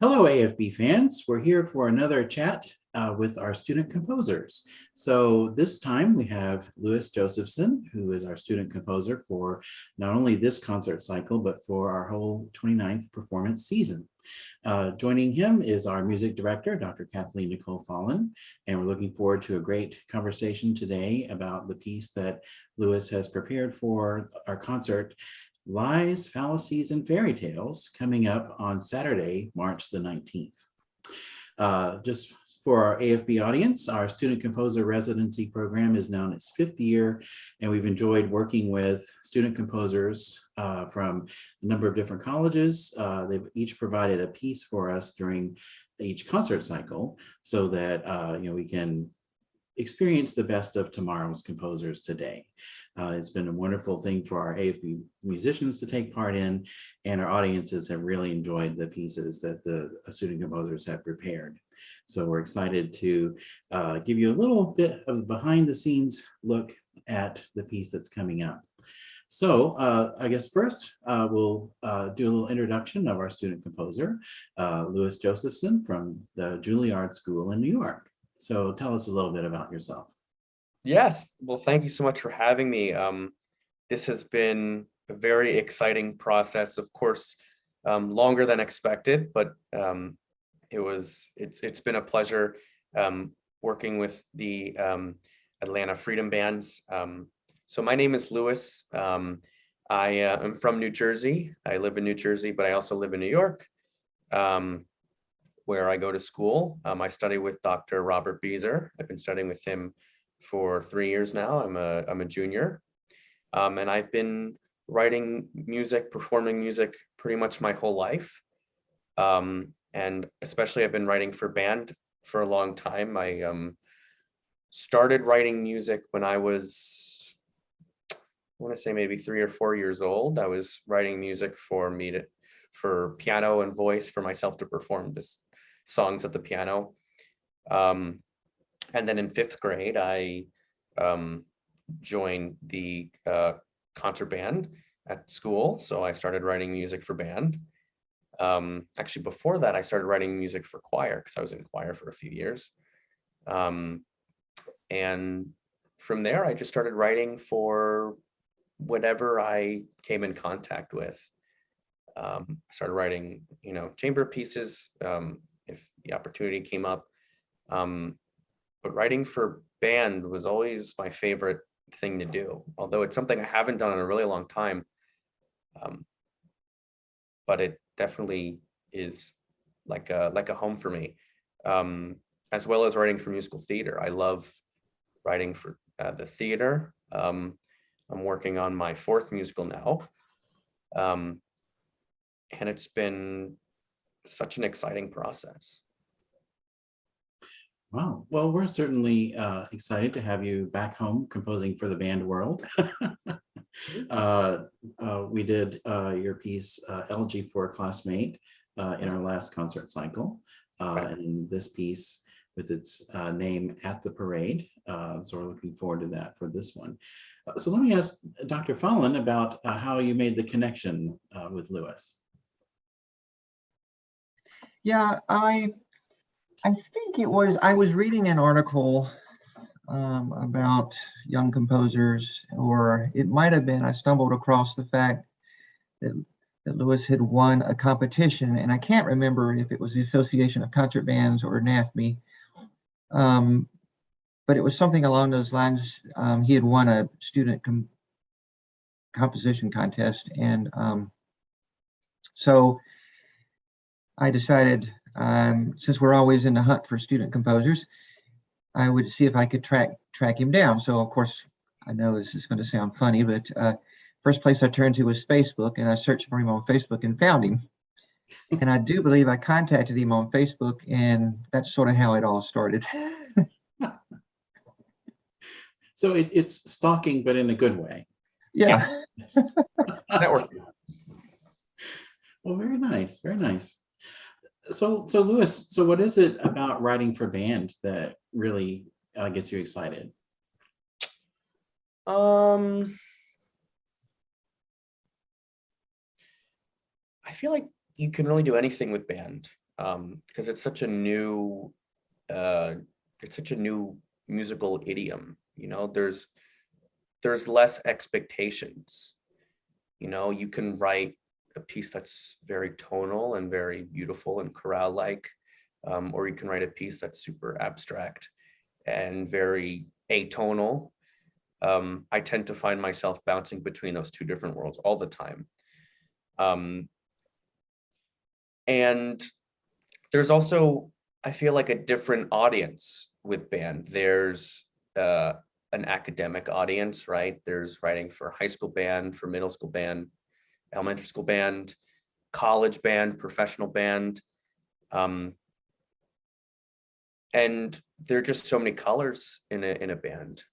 Hello, AFB fans. We're here for another chat with our student composers. So this time we have Louis Josephson, who is our student composer for not only this concert cycle, but for our whole 29th performance season. Joining him is our music director, Dr. Nicole Fallin, and we're looking forward to a great conversation today about the piece that Louis has prepared for our concert, Lies, Fallacies, and Fairy Tales, coming up on Saturday, March the 19th. Just for our AFB audience, our student composer residency program is now in its 5th year, and we've enjoyed working with student composers from a number of different colleges. They've each provided a piece for us during each concert cycle so that we can experience the best of tomorrow's composers today. It's been a wonderful thing for our AFB musicians to take part in, and our audiences have really enjoyed the pieces that the student composers have prepared. So we're excited to give you a little bit of a behind the scenes look at the piece that's coming up. So I guess first we'll do a little introduction of our student composer, Louis Josephson from the Juilliard School in New York. So tell us a little bit about yourself. Yes, well, thank you so much for having me. This has been a very exciting process, of course, longer than expected, but it's been a pleasure working with the Atlanta Freedom Bands. So my name is Louis. I am from New Jersey. I live in New Jersey, but I also live in New York, where I go to school. I study with Dr. Robert Beezer. I've been studying with him for 3 years now. I'm a junior, and I've been writing music, performing music pretty much my whole life. And especially I've been writing for band for a long time. I started writing music when I was, I want to say maybe 3 or 4 years old. I was writing music for piano and voice for myself to perform this songs at the piano. And then in 5th grade, I joined the concert band at school. So I started writing music for band. Actually, before that, I started writing music for choir because I was in choir for a few years. And from there, I just started writing for whatever I came in contact with. I started writing, chamber pieces if the opportunity came up. But writing for band was always my favorite thing to do, although it's something I haven't done in a really long time. But it definitely is like a home for me, as well as writing for musical theater. I love writing for the theater. I'm working on my 4th musical now. And it's been such an exciting process. Wow. Well, we're certainly excited to have you back home composing for the band world. We did your piece, Elegy for a Classmate, in our last concert cycle. And this piece with its name, At the Parade. So we're looking forward to that for this one. So let me ask Dr. Fallin about how you made the connection with Louis. Yeah, I think I was reading an article about young composers, or it might have been, I stumbled across the fact that Louis had won a competition, and I can't remember if it was the Association of Concert Bands or NAFME, but it was something along those lines. He had won a student composition contest, and so I decided, since we're always in the hunt for student composers, I would see if I could track him down. So of course, I know this is going to sound funny, but first place I turned to was Facebook, and I searched for him on Facebook and found him. And I do believe I contacted him on Facebook, and that's sort of how it all started. So it's stalking, but in a good way. Yeah. Networking. Well, very nice, very nice. So Louis, so what is it about writing for band that really gets you excited? I feel like you can really do anything with band. because it's such a new musical idiom. You know, there's less expectations. You know, you can write a piece that's very tonal and very beautiful and chorale-like, or you can write a piece that's super abstract and very atonal. I tend to find myself bouncing between those two different worlds all the time. And there's also, I feel like, a different audience with band. There's an academic audience, right? There's writing for high school band, for middle school band, elementary school band, college band, professional band. And there are just so many colors in a band.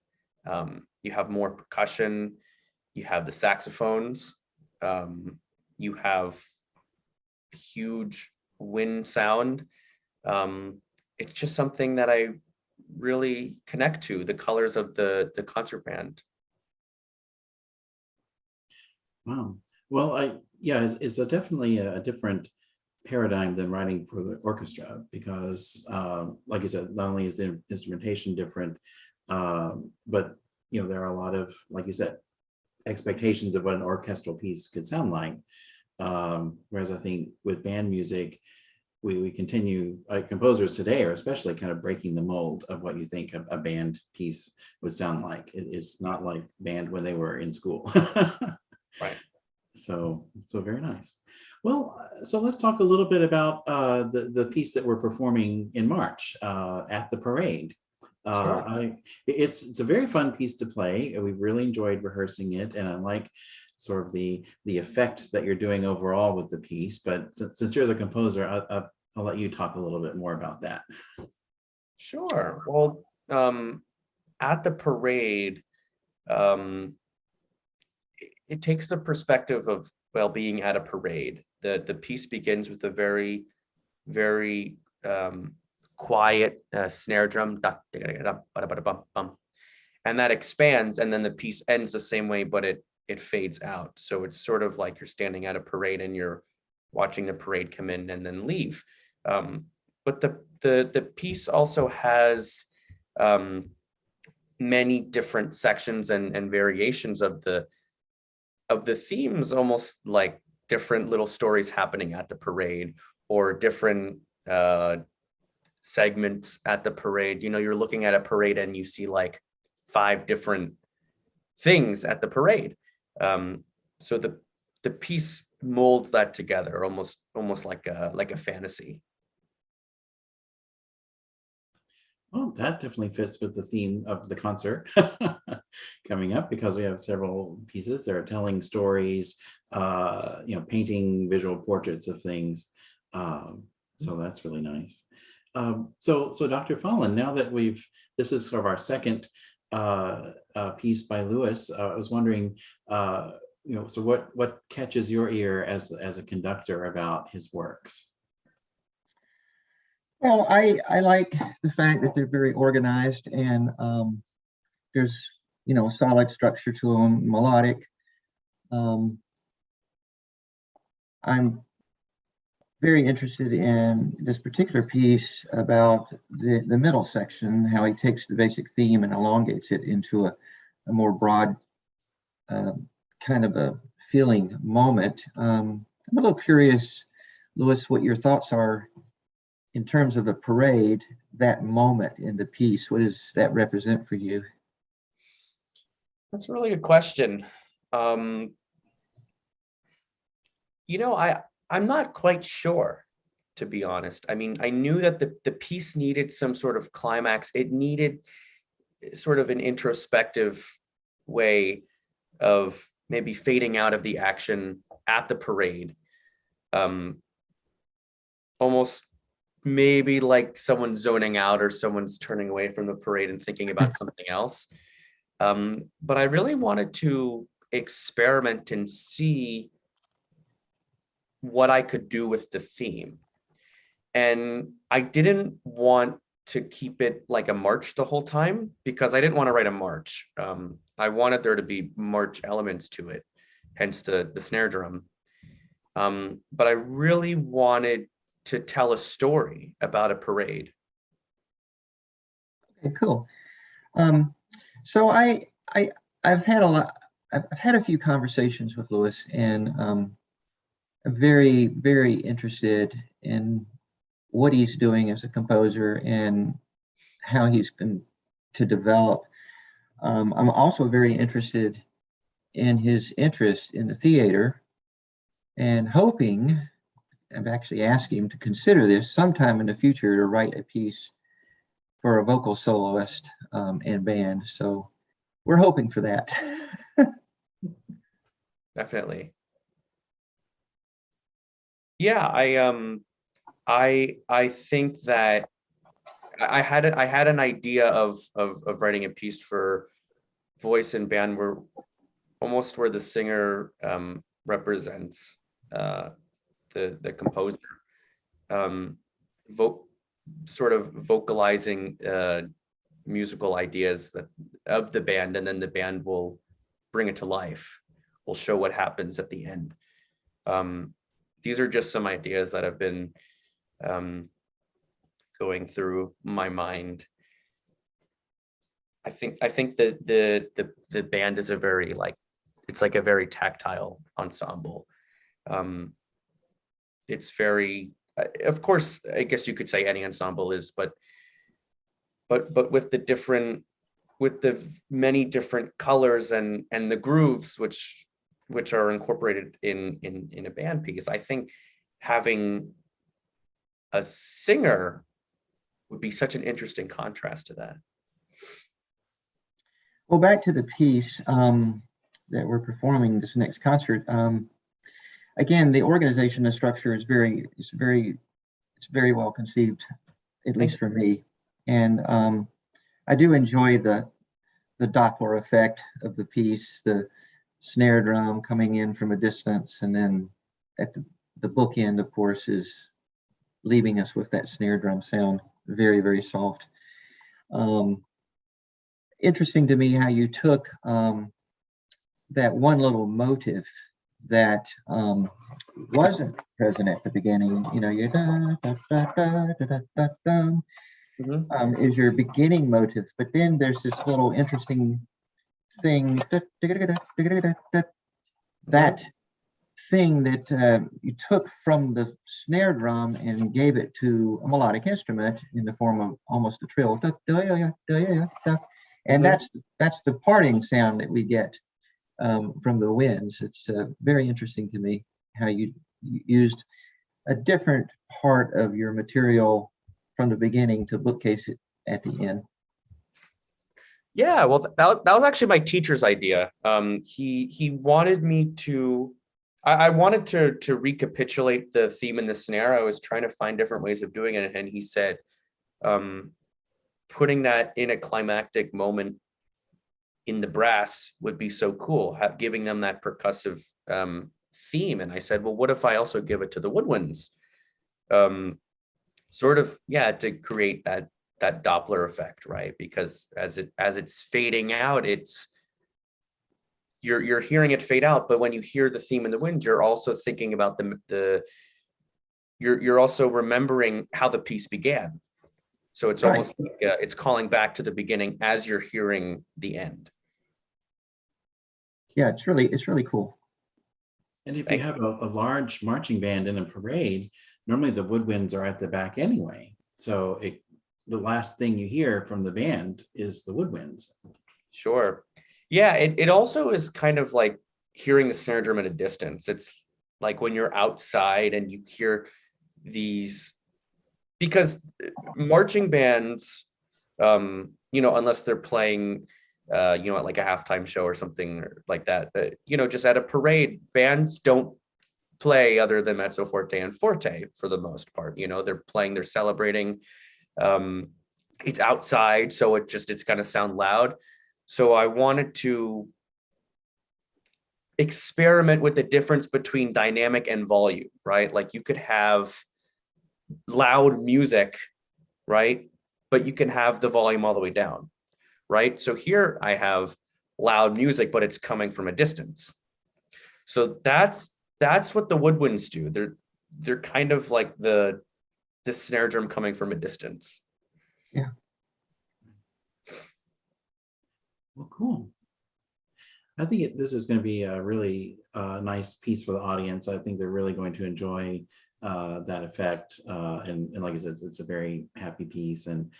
You have more percussion, you have the saxophones, you have huge wind sound. It's just something that I really connect to, the colors of the concert band. Wow. Well, yeah, it's definitely a different paradigm than writing for the orchestra because, like you said, not only is the instrumentation different, but there are a lot of, like you said, expectations of what an orchestral piece could sound like. Whereas I think with band music, we continue, like composers today are especially kind of breaking the mold of what you think a band piece would sound like. It's not like band when they were in school. Right. So very nice. Well, so let's talk a little bit about the piece that we're performing in March at the parade. Sure. It's a very fun piece to play. We've really enjoyed rehearsing it, and I like sort of the effect that you're doing overall with the piece. But since you're the composer, I'll let you talk a little bit more about that. Sure. Well, at the parade, it takes the perspective of, well, being at a parade. The piece begins with a very, very quiet snare drum, and that expands, and then the piece ends the same way, but it fades out. So it's sort of like you're standing at a parade and you're watching the parade come in and then leave. But the piece also has many different sections and variations of the themes, almost like different little stories happening at the parade, or different segments at the parade. You're looking at a parade and you see like 5 different things at the parade. So the piece molds that together, almost like a fantasy. Well, that definitely fits with the theme of the concert coming up, because we have several pieces that are telling stories, painting visual portraits of things. So that's really nice. So Dr. Fallin, now that this is sort of our second piece by Louis, I was wondering, so what catches your ear as a conductor about his works? Well, I like the fact that they're very organized, and there's a solid structure to them, melodic. I'm very interested in this particular piece about the middle section, how he takes the basic theme and elongates it into a more broad kind of a feeling moment. I'm a little curious, Louis, what your thoughts are in terms of a parade, that moment in the piece. What does that represent for you? That's a really good question. I'm not quite sure, to be honest. I mean, I knew that the piece needed some sort of climax. It needed sort of an introspective way of maybe fading out of the action at the parade. Almost maybe like someone's zoning out or someone's turning away from the parade and thinking about something else. But I really wanted to experiment and see what I could do with the theme. And I didn't want to keep it like a march the whole time, because I didn't want to write a march. I wanted there to be march elements to it, hence the snare drum. But I really wanted to tell a story about a parade. Okay, cool. So I've had I've had a few conversations with Louis, and I'm very, very interested in what he's doing as a composer and how he's going to develop. I'm also very interested in his interest in the theater, and hoping, I've actually asked him to consider this sometime in the future to write a piece for a vocal soloist and band. So we're hoping for that. Definitely. Yeah, I think that I had an idea of writing a piece for voice and band where the singer represents the composer, sort of vocalizing musical ideas of the band, and then the band will bring it to life. Will show what happens at the end. These are just some ideas that have been going through my mind. I think that the band is a very it's like a very tactile ensemble. It's very, of course, I guess you could say any ensemble is, but with the many different colors and the grooves which are incorporated in a band piece, I think having a singer would be such an interesting contrast to that. Well, back to the piece that we're performing this next concert. Again, the organization, the structure is very well conceived, at least for me. And I do enjoy the Doppler effect of the piece, the snare drum coming in from a distance, and then at the bookend, of course, is leaving us with that snare drum sound, very, very soft. Interesting to me how you took that one little motive that wasn't present at the beginning. You know, you da da da da da da da is your beginning motive, but then there's this little interesting thing, that thing that you took from the snare drum and gave it to a melodic instrument in the form of almost a trill, and that's the parting sound that we get from the winds. It's very interesting to me how you used a different part of your material from the beginning to bookcase it at the end. Yeah, well, that was actually my teacher's idea. He wanted me to, I wanted to recapitulate the theme in the snare. I was trying to find different ways of doing it, and he said, putting that in a climactic moment in the brass would be so cool, giving them that percussive theme. And I said, well, what if I also give it to the woodwinds? Sort of, yeah, to create that Doppler effect, right? Because as it's fading out, you're hearing it fade out, but when you hear the theme in the wind, you're also thinking about you're also remembering how the piece began. So it's almost like it's calling back to the beginning as you're hearing the end. Yeah, it's really cool. And if you have a large marching band in a parade, normally the woodwinds are at the back anyway. So the last thing you hear from the band is the woodwinds. Sure. Yeah, it also is kind of like hearing the snare drum at a distance. It's like when you're outside and you hear these, because marching bands, unless they're playing, at like a halftime show or something like that, just at a parade, bands don't play other than mezzo forte and forte for the most part. They're celebrating. It's outside, so it's going to sound loud. So I wanted to experiment with the difference between dynamic and volume, right? Like you could have loud music, right? But you can have the volume all the way down, right? So here I have loud music, but it's coming from a distance. So that's what the woodwinds do. They're kind of like the this snare drum coming from a distance. Yeah. Well, cool. I think this is going to be a really nice piece for the audience. I think they're really going to enjoy that effect. And like I said, it's a very happy piece, and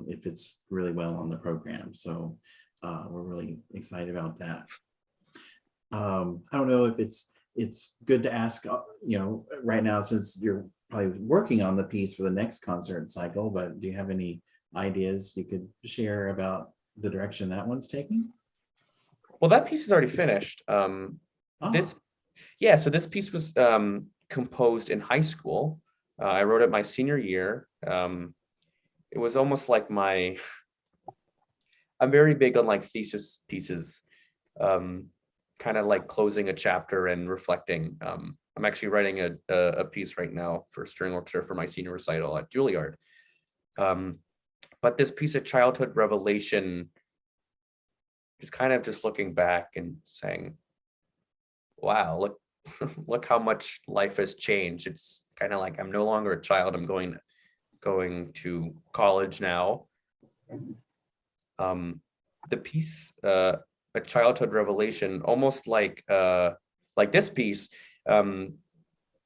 it fits really well on the program. So we're really excited about that. I don't know if it's good to ask, right now, since you're probably working on the piece for the next concert cycle, but do you have any ideas you could share about the direction that one's taking? Well, that piece is already finished. Oh, So this piece was composed in high school. I wrote it my senior year. It was almost like I'm very big on like thesis pieces, kind of like closing a chapter and reflecting. I'm actually writing a piece right now for string orchestra for my senior recital at Juilliard. But this piece of childhood revelation is kind of just looking back and saying, wow, look how much life has changed. It's kind of like I'm no longer a child. I'm going to college now. The piece, a childhood revelation, almost like this piece,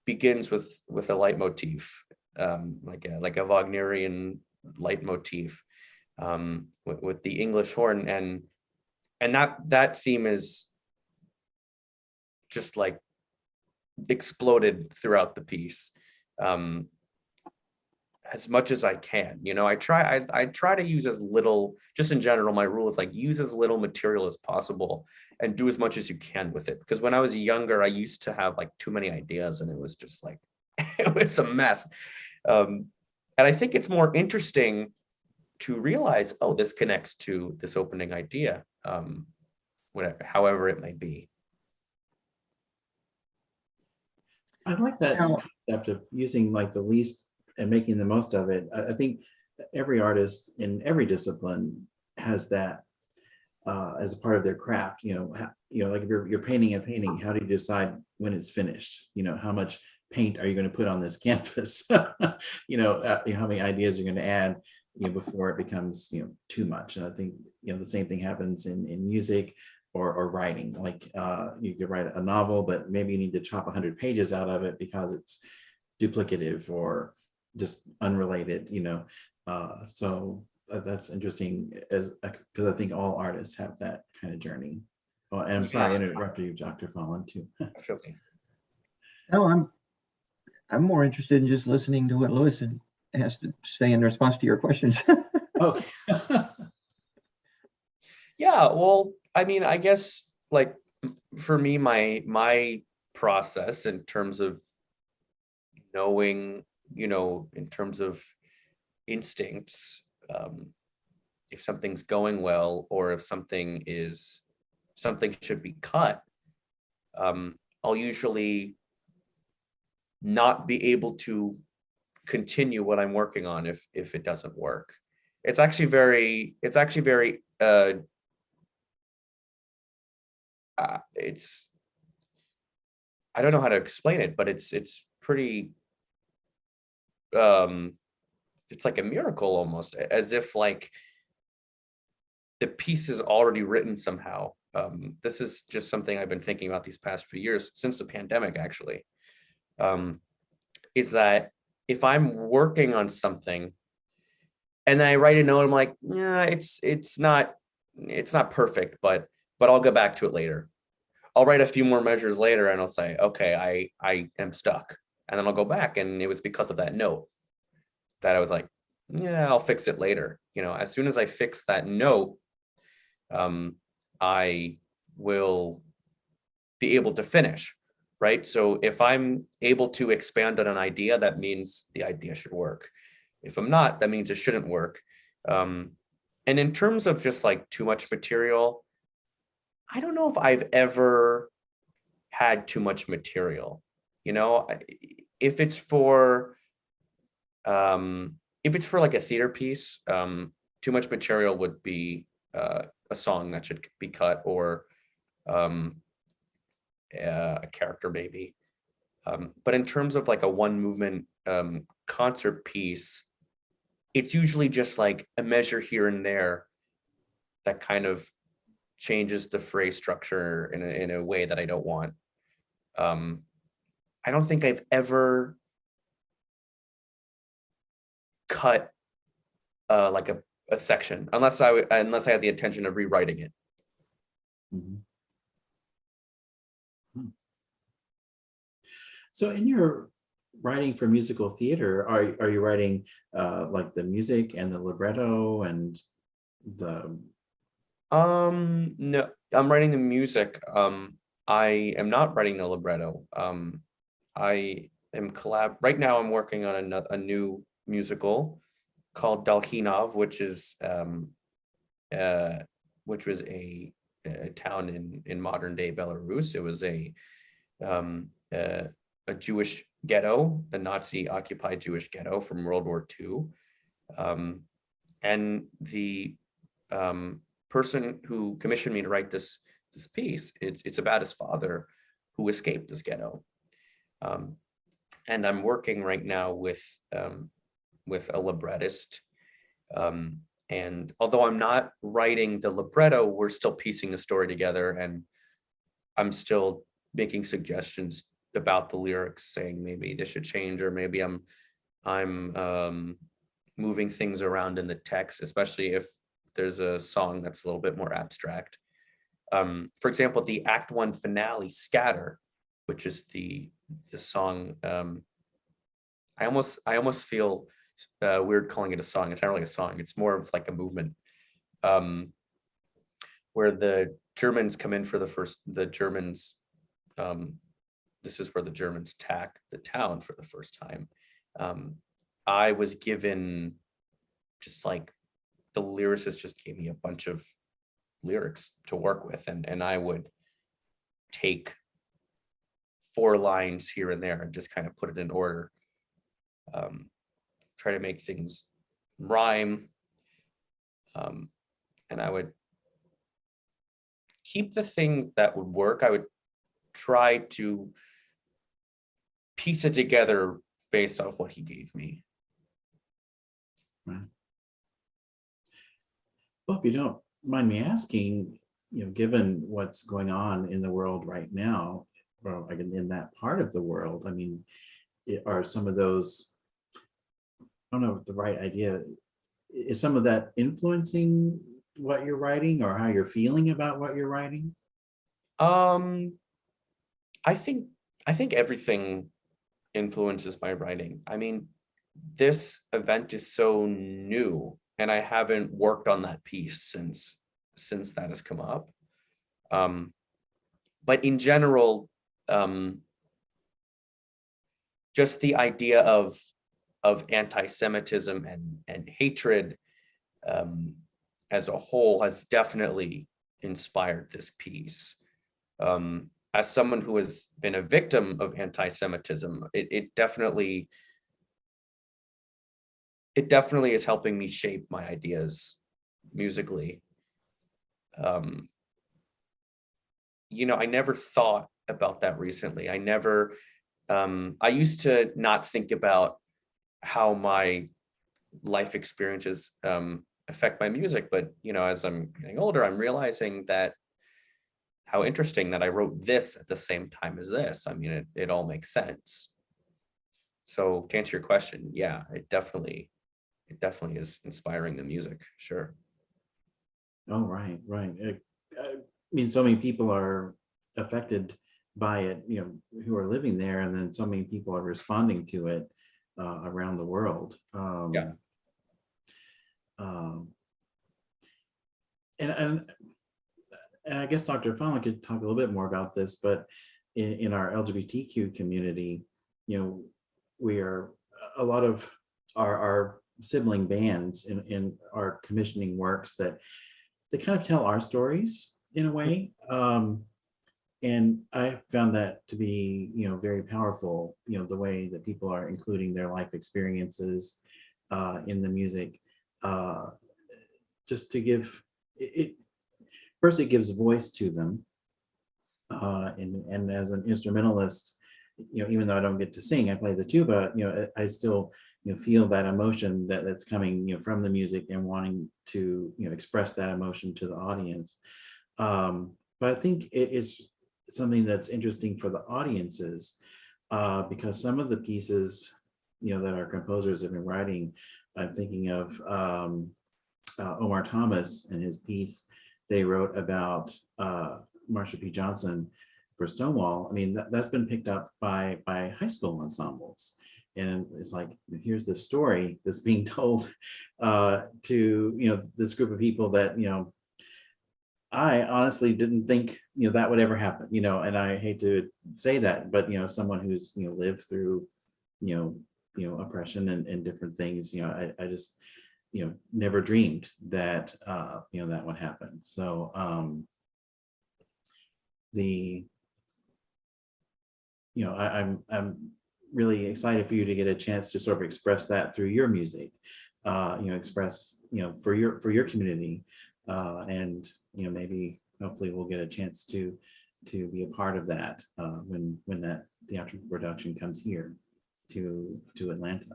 begins with a leitmotif, like a Wagnerian leitmotif, with the English horn, and that theme is just like exploded throughout the piece, as much as I can. I try to use as little, just in general, my rule is like use as little material as possible and do as much as you can with it. Because when I was younger, I used to have like too many ideas, and it was just like, it was a mess. And I think it's more interesting to realize, oh, this connects to this opening idea, however it may be. I like that concept of using like the least and making the most of it. I think every artist in every discipline has that as a part of their craft. Like if you're painting a painting, how do you decide when it's finished? How much paint are you going to put on this canvas? How many ideas you're going to add before it becomes too much. And I think the same thing happens in music or writing. Like you could write a novel, but maybe you need to chop 100 pages out of it because it's duplicative or just unrelated. So that's interesting, because I think all artists have that kind of journey. Oh, and I'm sorry I interrupted you, Dr. Fallin, too. No, I'm more interested in just listening to what Louis has to say in response to your questions. Okay. Yeah, well, I mean, I guess like for me, my process in terms of knowing, in terms of instincts, if something's going well or if something should be cut, I'll usually not be able to continue what I'm working on if it doesn't work. It's actually very it's, I don't know how to explain it, but it's pretty, it's like a miracle almost, as if like the piece is already written somehow. This is just something I've been thinking about these past few years, since the pandemic actually, is that if I'm working on something and then I write a note, I'm like, yeah, it's not perfect, but I'll go back to it later. I'll write a few more measures later and I'll say, okay, I am stuck. And then I'll go back, and it was because of that note that I was like, yeah, I'll fix it later. As soon as I fix that note, I will be able to finish, right? So if I'm able to expand on an idea, that means the idea should work. If I'm not, that means it shouldn't work. And in terms of just like too much material, I don't know if I've ever had too much material. If it's for like a theater piece, too much material would be a song that should be cut, or a character maybe. But in terms of like a one movement concert piece, it's usually just like a measure here and there that kind of changes the phrase structure in a way that I don't want. I don't think I've ever cut like a section unless I had the intention of rewriting it. Mhm. So in your writing for musical theater, are you writing like the music and the libretto and the No, I'm writing the music. I am not writing the libretto. I am right now I'm working on a new musical called Dalhinov, which was a town in modern day Belarus. It was um, a Jewish ghetto, a Nazi occupied Jewish ghetto from World War II. And the person who commissioned me to write this piece, it's about his father who escaped this ghetto. And I'm working right now with a librettist. And although I'm not writing the libretto, we're still piecing the story together, and I'm still making suggestions about the lyrics, saying maybe this should change, or maybe I'm moving things around in the text, especially if there's a song that's a little bit more abstract. For example, the Act 1 finale, Scatter, which is the song. I almost feel weird calling it a song. It's not really a song. It's more of like a movement, where the Germans come in for the Germans. This is where the Germans attack the town for the first time. I was given just like, the lyricist just gave me a bunch of lyrics to work with, and I would take 4 lines here and there and just kind of put it in order. Try to make things rhyme. And I would keep the things that would work. I would try to piece it together based off what he gave me. Right. Well, if you don't mind me asking, given what's going on in the world right now, or like in that part of the world, I mean, are some of those, I don't know what the right idea is, some of that influencing what you're writing or how you're feeling about what you're writing? I think everything influences my writing. I mean, this event is so new, and I haven't worked on that piece since that has come up. But in general, just the idea of anti-Semitism and hatred as a whole has definitely inspired this piece. As someone who has been a victim of anti-Semitism, it definitely is helping me shape my ideas musically. I never thought about that recently. I used to not think about how my life experiences affect my music, but as I'm getting older, I'm realizing that how interesting that I wrote this at the same time as this. I mean, it all makes sense. So to answer your question, yeah, it definitely is inspiring the music, sure. Oh, right. I mean, so many people are affected by it, who are living there, and then so many people are responding to it around the world. Yeah. And I guess Dr. Fallin could talk a little bit more about this, but in our LGBTQ community, we are, a lot of our sibling bands in our commissioning works that they kind of tell our stories in a way. And I found that to be, very powerful, the way that people are including their life experiences in the music, just to give it. First, it gives voice to them. And as an instrumentalist, even though I don't get to sing, I play the tuba, I still feel that emotion that's coming, from the music and wanting to, express that emotion to the audience. But I think it's something that's interesting for the audiences, because some of the pieces, that our composers have been writing, I'm thinking of Omar Thomas and his piece they wrote about Marsha P. Johnson for Stonewall. I mean, that's been picked up by high school ensembles. And it's like, here's the story that's being told to, this group of people that, I honestly didn't think, that would ever happen, and I hate to say that, but, someone who's, lived through, oppression and different things, I just, never dreamed that, that would happen. So I'm really excited for you to get a chance to sort of express that through your music, express, for your community, and, maybe hopefully we'll get a chance to be a part of that when that theatrical production comes here to Atlanta.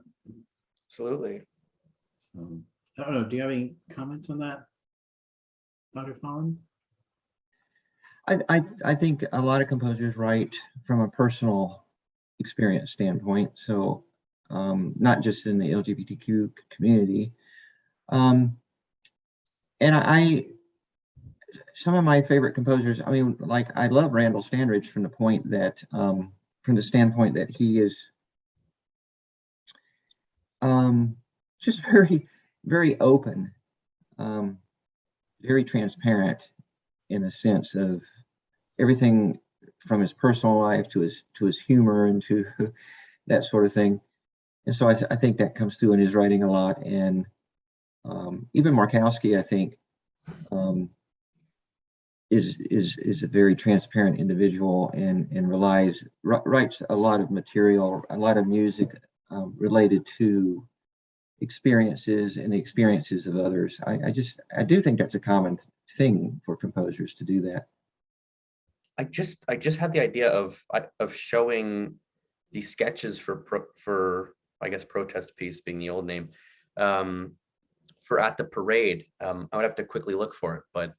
Absolutely. So I don't know, do you have any comments on that, Dr. Fallin? I think a lot of composers write from a personal experience standpoint. So not just in the LGBTQ community. And some of my favorite composers, I mean, like I love Randall Standridge from the standpoint that he is just very, very open, very transparent in the sense of everything from his personal life to his humor and to that sort of thing. And so I think that comes through in his writing a lot. And even Markowski, I think, is a very transparent individual and writes a lot of material, a lot of music related to experiences and the experiences of others. I do think that's a common thing for composers to do that. I just had the idea of showing these sketches for I guess Protest Piece being the old name, for At the Parade. I would have to quickly look for it, but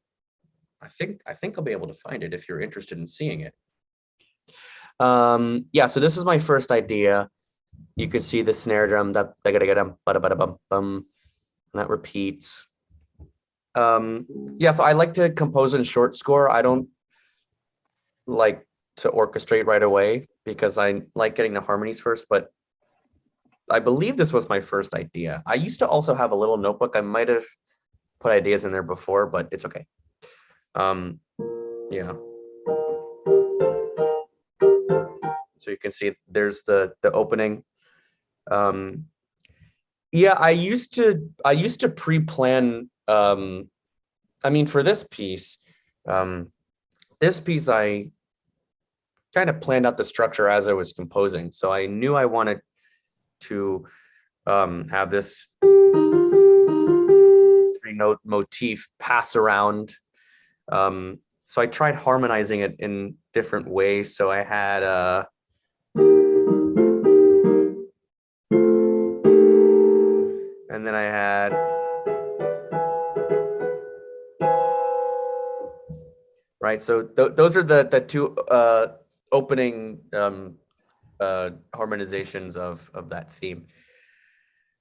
I think I'll be able to find it if you're interested in seeing it. Yeah, so this is my first idea. You could see the snare drum that that repeats. Yeah, so I like to compose in short score. I don't like to orchestrate right away because I like getting the harmonies first, but I believe this was my first idea. I used to also have a little notebook. I might have put ideas in there before, but it's okay. Yeah. So you can see there's the opening. Yeah, I used to pre-plan, I mean, for this piece I kind of planned out the structure as I was composing. So I knew I wanted to have this 3-note motif pass around. So I tried harmonizing it in different ways. So I had and then I had right. So those are the two opening harmonizations of that theme.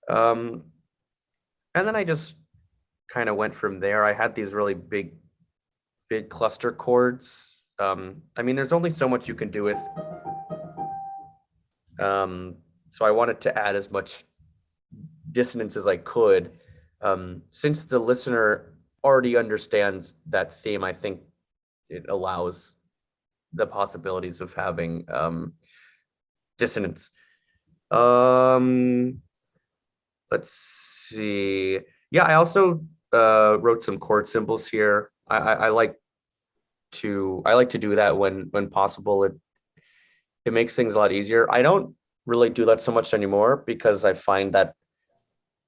And then I just kind of went from there. I had these really big cluster chords. I mean, there's only so much you can do with. So I wanted to add as much dissonance as I could. Since the listener already understands that theme, I think it allows the possibilities of having dissonance. Let's see. Yeah, I also wrote some chord symbols here. I like to do that when possible. It makes things a lot easier. I don't really do that so much anymore because I find that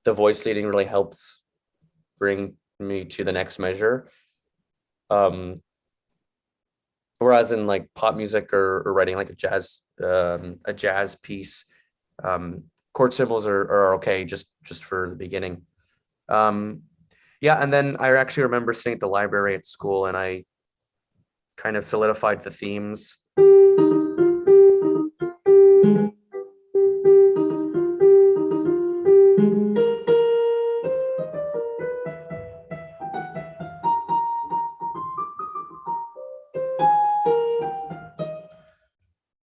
the voice leading really helps bring me to the next measure. Whereas in like pop music or writing like a jazz piece, chord symbols are okay just for the beginning. Yeah, and then I actually remember sitting at the library at school, and I kind of solidified the themes.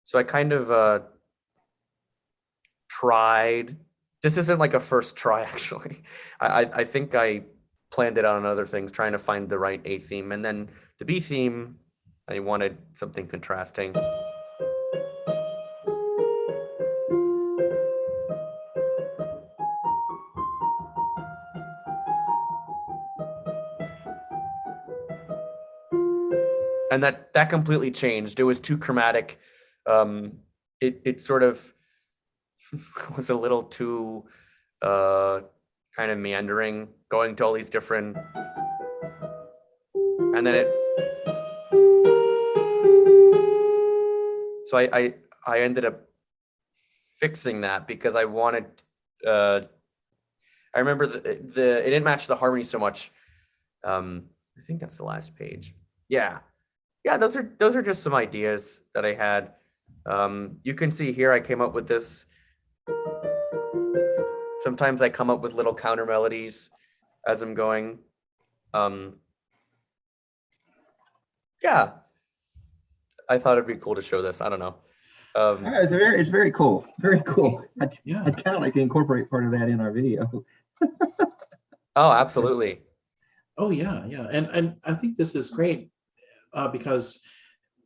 So I kind of tried. This isn't like a first try, actually. I think I planned it out on other things, trying to find the right A theme. And then the B theme, I wanted something contrasting. And that completely changed. It was too chromatic. It sort of was a little too kind of meandering, going to all these different, and then so I ended up fixing that because I wanted, I remember it didn't match the harmony so much. I think that's the last page. Yeah, those are just some ideas that I had. You can see here I came up with this. Sometimes I come up with little counter melodies as I'm going. Yeah, I thought it'd be cool to show this. I don't know. It's very cool. Very cool. Yeah. I'd kind of like to incorporate part of that in our video. Oh, absolutely. Oh, yeah. And I think this is great because,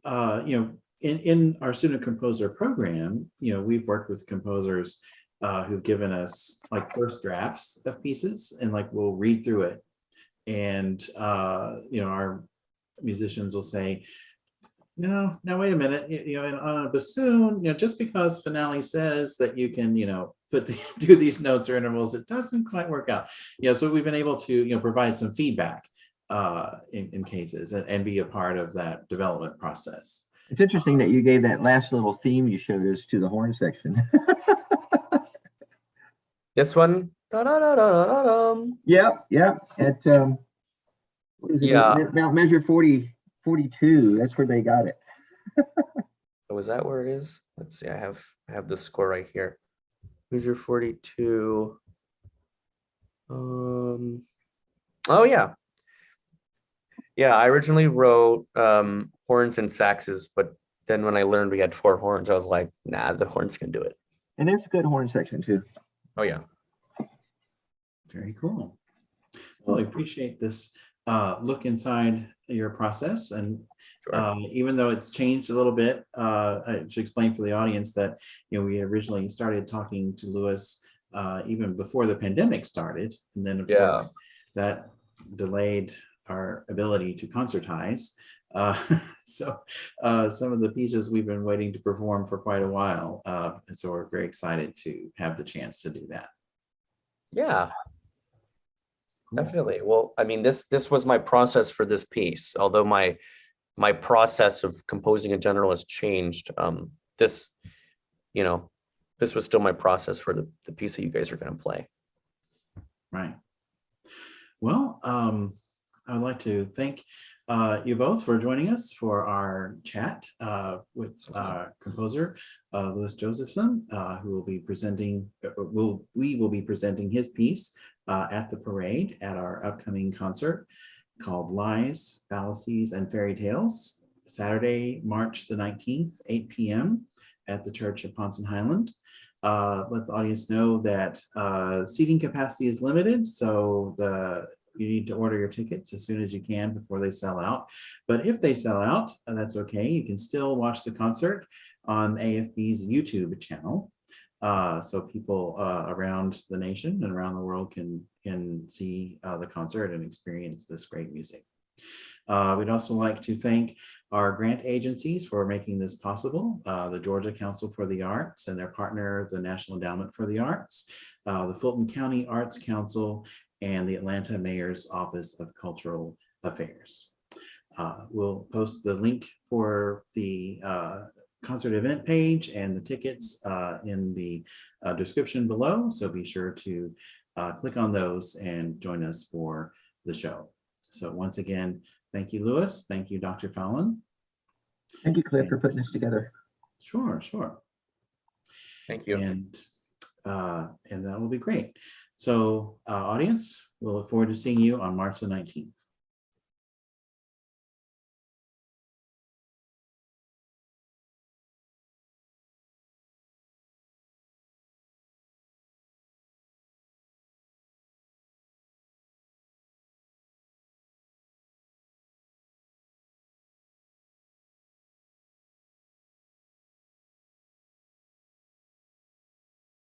in our student composer program, we've worked with composers who've given us like first drafts of pieces, and like we'll read through it, and our musicians will say, no, wait a minute, on a bassoon, just because finale says that you can do these notes or intervals, it doesn't quite work out. So we've been able to provide some feedback in cases, and be a part of that development process. It's interesting that you gave that last little theme you showed us to the horn section. This one. Yep. At what is it? Yeah. About measure 42. That's where they got it. Oh, is that where it is? Let's see. I have the score right here. Measure 42. Oh yeah. Yeah, I originally wrote horns and saxes, but then when I learned we had 4 horns, I was like, nah, the horns can do it. And there's a good horn section too. Oh yeah. Very cool. Well, I appreciate this look inside your process. And Sure. even though it's changed a little bit, I should explain for the audience that we originally started talking to Louis even before the pandemic started. And then of course that delayed our ability to concertize. So some of the pieces we've been waiting to perform for quite a while. And so we're very excited to have the chance to do that. Yeah. Cool. Definitely. Well, I mean, this was my process for this piece. Although my process of composing in general has changed. This was still my process for the piece that you guys are going to play. Right. Well, I'd like to thank you both for joining us for our chat with composer Louis Josephson, who will be presenting. We will be presenting his piece at the parade at our upcoming concert called Lies, Fallacies, and Fairy Tales, Saturday, March the 19th, 8 p.m. at the Church of Ponce and Highland. Let the audience know that seating capacity is limited, so you need to order your tickets as soon as you can before they sell out. But if they sell out, that's okay. You can still watch the concert on AFB's YouTube channel. So people around the nation and around the world can see the concert and experience this great music. We'd also like to thank our grant agencies for making this possible, the Georgia Council for the Arts and their partner, the National Endowment for the Arts, the Fulton County Arts Council, and the Atlanta Mayor's Office of Cultural Affairs. We'll post the link for the concert event page and the tickets in the description below. So be sure to click on those and join us for the show. So once again, thank you, Louis. Thank you, Dr. Fallin. Thank you, Cliff, for putting this together. Sure, sure. Thank you. And that will be great. So audience, we'll look forward to seeing you on March the 19th.